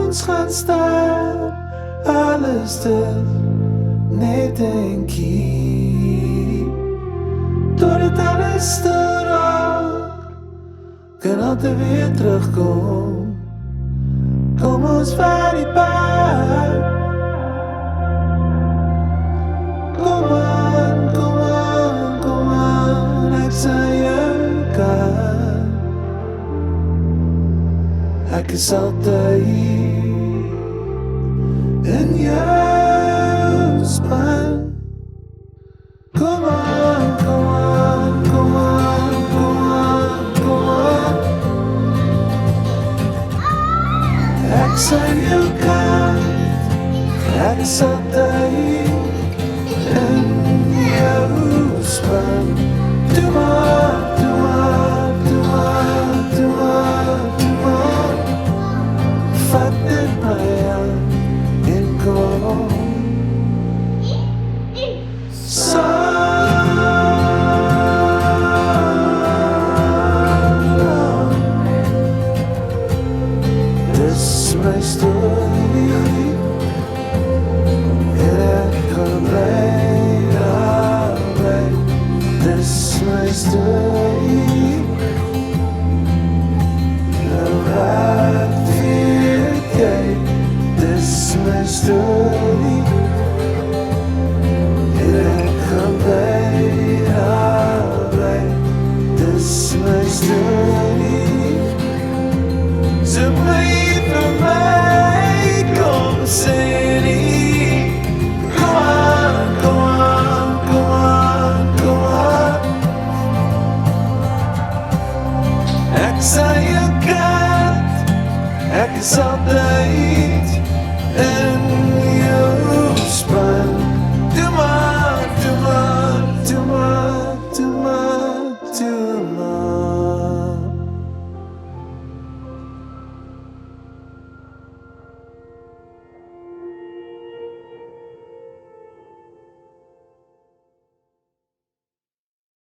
ons gaan staan, alles stil, net denkie. Totdat alles stil raak, kan altyd weer terugkom. Kom ons vaar die pad. Kom aan, kom aan, kom aan, ek sal jou kant. Ek is altyd hier in jou span. Kom aan, kom aan, kom aan, kom aan, kom aan. Ek sal jou kant, ek is altyd hier in jou span. Doe maar, doe maar, doe maar, doe maar, doe maar. Vat dit my aan en kom saam. Dis my storie en ek kan bly daarby. Dis my storie, nou wat weet jy? Dis my storie en ek kan bly daarby. Dis my storie, so my vir my kom sê nie. Kom aan, kom aan, kom aan, kom aan. Ek sal jou kant, ek is altyd hier